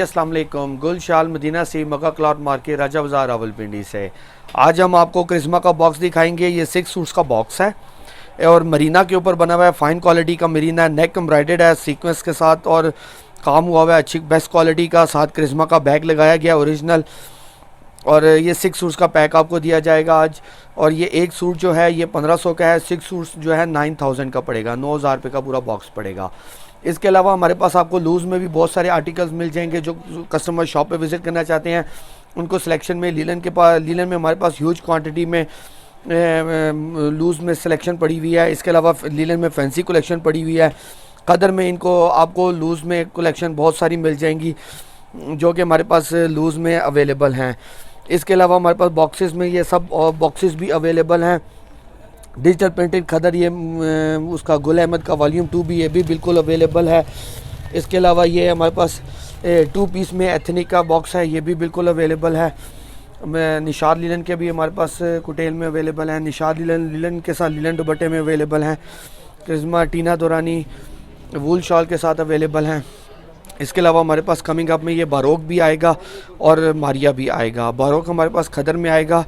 अस्सलाम वालेकुम। गुलशाल मदीना सी मक्का cloth market राजा बाज़ार रावलपिंडी से आज हम आपको करिश्मा का बॉक्स दिखाएंगे। ये 6 सूट्स का बॉक्स है और मरीना के ऊपर बना हुआ है। फाइन क्वालिटी का मरीना है, नेक एम्ब्रॉयडर्ड है सीक्वेंस के साथ और काम हुआ हुआ है अच्छी बेस्ट क्वालिटी का। साथ करिश्मा का बैग लगाया गया ओरिजिनल। और ये 6 सूट्स का पैक आपको दिया जाएगा आज। और ये एक सूट जो है ये 1500 का है। 6 सूट्स जो है 9000 का पड़ेगा, 9000 रुपये का पूरा बॉक्स पड़ेगा। इसके अलावा हमारे पास आपको लूज़ में भी बहुत सारे आर्टिकल्स मिल जाएंगे। जो कस्टमर शॉप पे विज़िट करना चाहते हैं उनको सिलेक्शन में लीलन में हमारे पास ह्यूज क्वांटिटी में लूज़ में सिलेक्शन पड़ी हुई है। इसके अलावा लीलन में फैंसी कलेक्शन पड़ी हुई है। कदर में इनको आपको लूज़ में कलेक्शन बहुत सारी मिल जाएंगी जो कि हमारे पास लूज़ में अवेलेबल हैं। इसके अलावा हमारे पास बॉक्सेस में ये सब बॉक्सेस भी अवेलेबल हैं। डिजिटल प्रिंटेड खदर ये उसका गुल अहमद का वॉल्यूम 2 भी, ये भी बिल्कुल अवेलेबल है। इसके अलावा ये हमारे पास 2 पीस में एथनिक का बॉक्स है, ये भी बिल्कुल अवेलेबल है। निशाद लिलन के भी हमारे पास कुटेल में अवेलेबल है। निशाद लिलन के साथ लिलन दुपट्टे में अवेलेबल हैं। करिश्मा टीना दुरानी वूल शॉल के साथ अवेलेबल हैं। इसके अलावा हमारे पास कमिंग अप में ये बारोक भी आएगा और मारिया भी आएगा। बारोक हमारे पास खदर में आएगा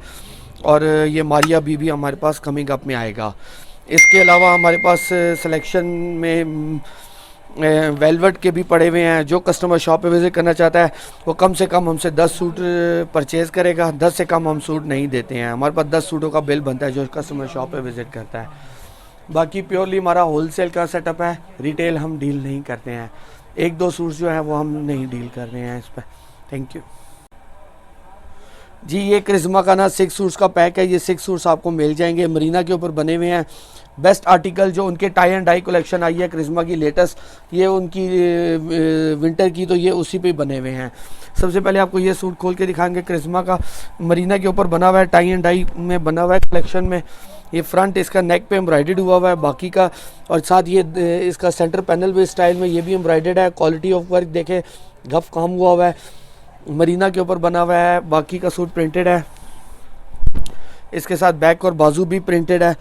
और ये मारिया भी हमारे पास कमिंग अप में आएगा। इसके अलावा हमारे पास सिलेक्शन में वेलवेट के भी पड़े हुए हैं। जो कस्टमर शॉप पे विज़िट करना चाहता है वो कम से कम हमसे 10 सूट परचेज़ करेगा। 10 से कम हम सूट नहीं देते हैं। हमारे पास 10 सूटों का बिल बनता है जो कस्टमर शॉप पे विज़िट करता है। बाकी प्योरली हमारा होलसेल का सेटअप है, रिटेल हम डील नहीं करते हैं। 1-2 सूट्स जो है वो हम नहीं डील कर रहे हैं इस पर। थैंक यू जी। ये करिश्मा का ना 6 सूट्स का पैक है। ये 6 सूट्स आपको मिल जाएंगे, मरीना के ऊपर बने हुए हैं। बेस्ट आर्टिकल जो उनके टाई एंड डाई कलेक्शन आई है करिश्मा की लेटेस्ट, ये उनकी विंटर की, तो ये उसी पे बने हुए हैं। सबसे पहले आपको ये सूट खोल के दिखाएंगे। करिश्मा का मरीना के ऊपर बना हुआ है, टाई एंड डाई में बना हुआ है कलेक्शन में। ये फ्रंट इसका नेक पे एम्ब्रॉयडर्ड हुआ है बाकी का, और साथ ये इसका सेंटर पैनल भी स्टाइल में ये भी एम्ब्रॉयडर्ड है। क्वालिटी ऑफ वर्क देखे, गफ काम हुआ है, मरीना के ऊपर बना हुआ है। बाकी का सूट प्रिंटेड है। इसके साथ बैक और बाजू भी प्रिंटेड है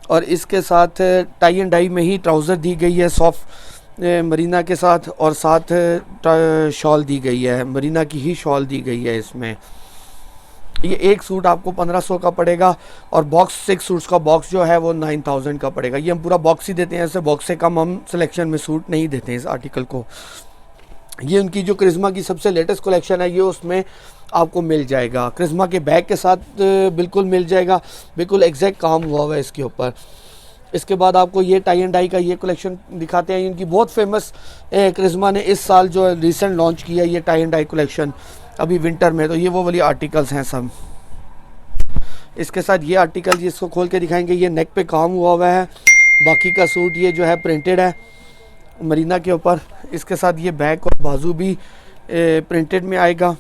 और इसके साथ टाई एंड डाई में ही ट्राउज़र दी गई है सॉफ्ट मरीना के साथ, और साथ शॉल दी गई है, मरीना की ही शॉल दी गई है इसमें। ये एक सूट आपको 1500 का पड़ेगा और बॉक्स 6 सूट्स का बॉक्स जो है वो 9000 का पड़ेगा। ये हम पूरा बॉक्स ही देते हैं, ऐसे बॉक्स से कम हम सिलेक्शन में सूट नहीं देते हैं इस आर्टिकल को। ये उनकी जो करिश्मा की सबसे लेटेस्ट कलेक्शन है ये उसमें आपको मिल जाएगा। करिश्मा के बैग के साथ बिल्कुल मिल जाएगा, बिल्कुल एग्जैक्ट काम हुआ है इसके ऊपर। इसके बाद आपको ये टाई एंड डाई का ये कलेक्शन दिखाते हैं। इनकी बहुत फेमस करिश्मा ने इस साल जो रिसेंट लॉन्च किया ये टाई एंड डाई कलेक्शन अभी विंटर में, तो ये वो वाली आर्टिकल्स हैं सब। इसके साथ ये आर्टिकल जिसको खोल के दिखाएंगे, ये नेक पे काम हुआ है। बाकी का सूट ये जो है प्रिंटेड है मरीना के ऊपर। इसके साथ ये बैक और बाजू भी प्रिंटेड में आएगा।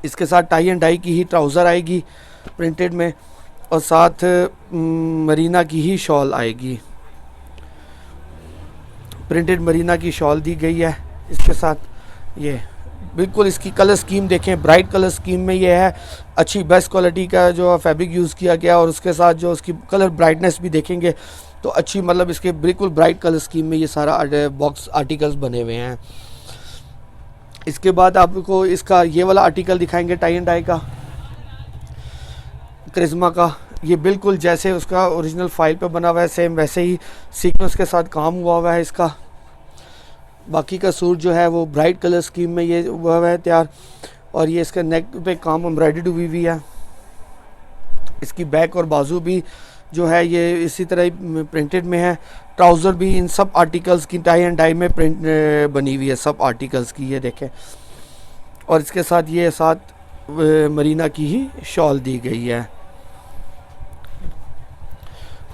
इसके साथ टाई एंड डाई की ही ट्राउज़र आएगी प्रिंटेड में, और साथ मरीना की ही शॉल आएगी। प्रिंटेड मरीना की शॉल दी गई है इसके साथ। ये बिल्कुल इसकी कलर स्कीम देखें, ब्राइट कलर स्कीम में ये है। अच्छी बेस्ट क्वालिटी का जो फैब्रिक यूज़ किया गया, और उसके साथ जो उसकी कलर ब्राइटनेस भी देखेंगे तो अच्छी, मतलब इसके बिल्कुल ब्राइट कलर स्कीम में ये सारा बॉक्स आर्टिकल्स बने हुए हैं। इसके बाद आपको इसका ये वाला आर्टिकल दिखाएंगे टाई एंड डाई का करिश्मा का। ये बिल्कुल जैसे उसका ओरिजिनल फाइल पे बना हुआ है सेम वैसे ही सीक्वेंस के साथ काम हुआ है इसका। बाकी का सूट जो है वो ब्राइट कलर स्कीम में ये हुआ है तैयार, और ये इसके नेक पे काम एम्ब्रॉयडर्ड हुई है। इसकी बैक और बाजू भी जो है ये इसी तरह प्रिंटेड में है। ट्राउज़र भी इन सब आर्टिकल्स की टाई एंड डाई में प्रिंट बनी हुई है सब आर्टिकल्स की, ये देखें। और इसके साथ ये साथ मरीना की ही शॉल दी गई है।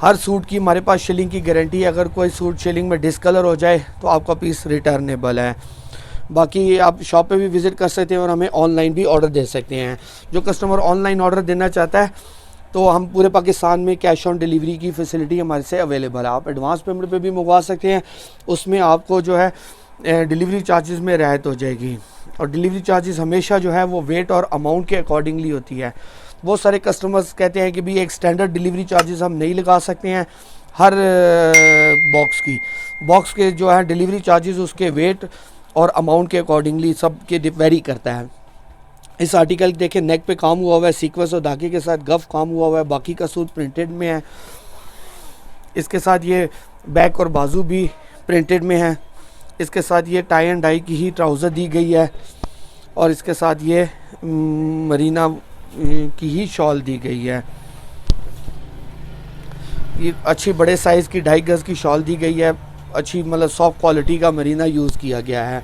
हर सूट की हमारे पास शिलिंग की गारंटी है। अगर कोई सूट शिलिंग में डिसकलर हो जाए तो आपका पीस रिटर्नेबल है। बाकी आप शॉप पे भी विज़िट कर सकते हैं और हमें ऑनलाइन भी ऑर्डर दे सकते हैं। जो कस्टमर ऑनलाइन ऑर्डर देना चाहता है तो हम पूरे पाकिस्तान में कैश ऑन डिलीवरी की फैसिलिटी हमारे से अवेलेबल है। आप एडवांस पेमेंट पे भी मंगवा सकते हैं, उसमें आपको जो है डिलीवरी चार्जेस में रियायत हो जाएगी। और डिलीवरी चार्जेस हमेशा जो है वो वेट और अमाउंट के अकॉर्डिंगली होती है। बहुत सारे कस्टमर्स कहते हैं कि भी एक स्टैंडर्ड डिलीवरी चार्जेस हम नहीं लगा सकते हैं हर बॉक्स के जो है डिलीवरी चार्जेस उसके वेट और अमाउंट के अकॉर्डिंगली सब के वेरी करता है। इस आर्टिकल देखें, नेक पे काम हुआ हुआ है, सीक्वेंस और धागे के साथ गफ काम हुआ हुआ है, बाकी का सूट प्रिंटेड में है। इसके साथ ये बैक और बाजू भी प्रिंटेड में है। इसके साथ ये टाई एंड डाई की ही ट्राउज़र दी गई है और इसके साथ ये मरीना की ही शॉल दी गई है। ये अच्छी बड़े साइज़ की 2.5 गज़ की शॉल दी गई है। अच्छी मतलब सॉफ्ट क्वालिटी का मरीना यूज़ किया गया है।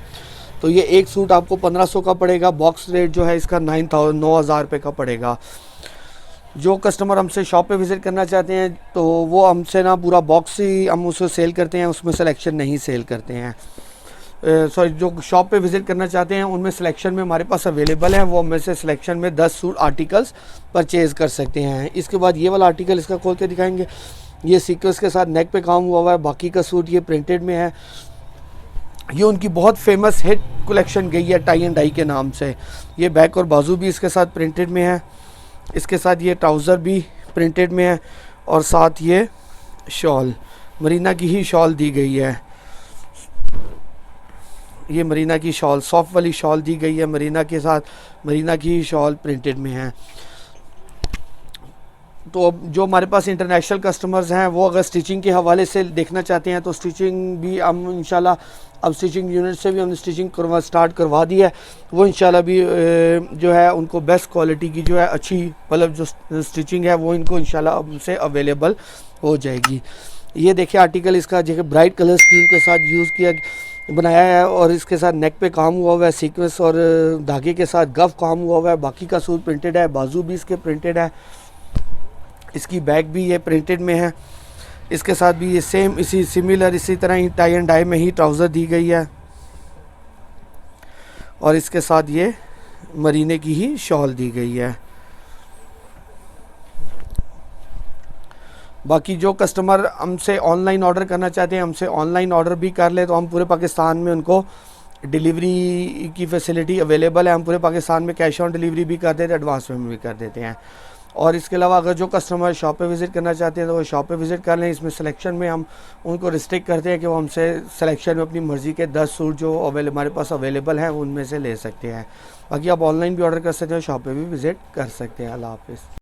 तो ये एक सूट आपको 1500 का पड़ेगा। बॉक्स रेट जो है इसका 9,000 रुपये का पड़ेगा। जो कस्टमर हमसे शॉप पे विज़िट करना चाहते हैं तो वो हमसे ना पूरा बॉक्स ही हम उसे सेल करते हैं, उसमें सिलेक्शन नहीं सेल करते हैं। सॉरी, जो शॉप पे विज़िट करना चाहते हैं उनमें सिलेक्शन में हमारे पास अवेलेबल है, वो हमें से सिलेक्शन में 10 सूट आर्टिकल्स परचेज़ कर सकते हैं। इसके बाद ये वाला आर्टिकल इसका खोल के दिखाएंगे। ये सीक्वेंस के साथ नेक पे काम हुआ हुआ है, बाकी का सूट ये प्रिंटेड में है। ये उनकी बहुत फेमस हिट कलेक्शन गई है टाई एंड डाई के नाम से। ये बैक और बाजू भी इसके साथ प्रिंटेड में है। इसके साथ ये ट्राउज़र भी प्रिंटेड में है और साथ ये शॉल मरीना की ही शॉल दी गई है। ये मरीना की शॉल, सॉफ्ट वाली शॉल दी गई है मरीना के साथ, मरीना की ही शॉल प्रिंटेड में है। तो अब जो हमारे पास इंटरनेशनल कस्टमर्स हैं वो अगर स्टिचिंग के हवाले से देखना चाहते हैं तो स्टिचिंग भी हम इंशाल्लाह, अब स्टिचिंग यूनिट से भी हमने स्टिचिंग स्टार्ट करवा दी है। वो इंशाल्लाह भी जो है उनको बेस्ट क्वालिटी की जो है अच्छी मतलब जो स्टिचिंग है वो इनको इंशाल्लाह हमसे अवेलेबल हो जाएगी। ये देखिए आर्टिकल इसका जो ब्राइट कलर स्कीम के साथ यूज़ किया बनाया है और इसके साथ नेक पे काम हुआ हुआ है, सीक्वेंस और धागे के साथ गफ काम हुआ हुआ है। बाकी का सूट प्रिंटेड है, बाजू भी इसके प्रिंटेड है, इसकी बैक भी ये प्रिंटेड में है। इसके साथ भी ये सेम इसी सिमिलर इसी तरह ही टाई एंड डाई में ही ट्राउज़र दी गई है और इसके साथ ये मरीने की ही शॉल दी गई है। बाकी जो कस्टमर हमसे ऑनलाइन ऑर्डर करना चाहते हैं हमसे ऑनलाइन ऑर्डर भी कर ले तो हम पूरे पाकिस्तान में उनको डिलीवरी की फैसिलिटी अवेलेबल है। हम पूरे पाकिस्तान में कैश ऑन डिलीवरी भी कर देते हैं, एडवांस पेमेंट भी कर देते हैं। और इसके अलावा अगर जो कस्टमर शॉप पे विज़िट करना चाहते हैं तो वो शॉप पे विज़िट कर लें। इसमें सिलेक्शन में हम उनको रिस्ट्रिक्ट करते हैं कि वो हमसे सिलेक्शन में अपनी मर्ज़ी के 10 सूट जो हमारे पास अवेलेबल हैं उनमें से ले सकते हैं। बाकी आप ऑनलाइन भी ऑर्डर कर सकते हैं, शॉप पे भी विज़िट कर सकते हैं। अल्लाह हाफ़िज़।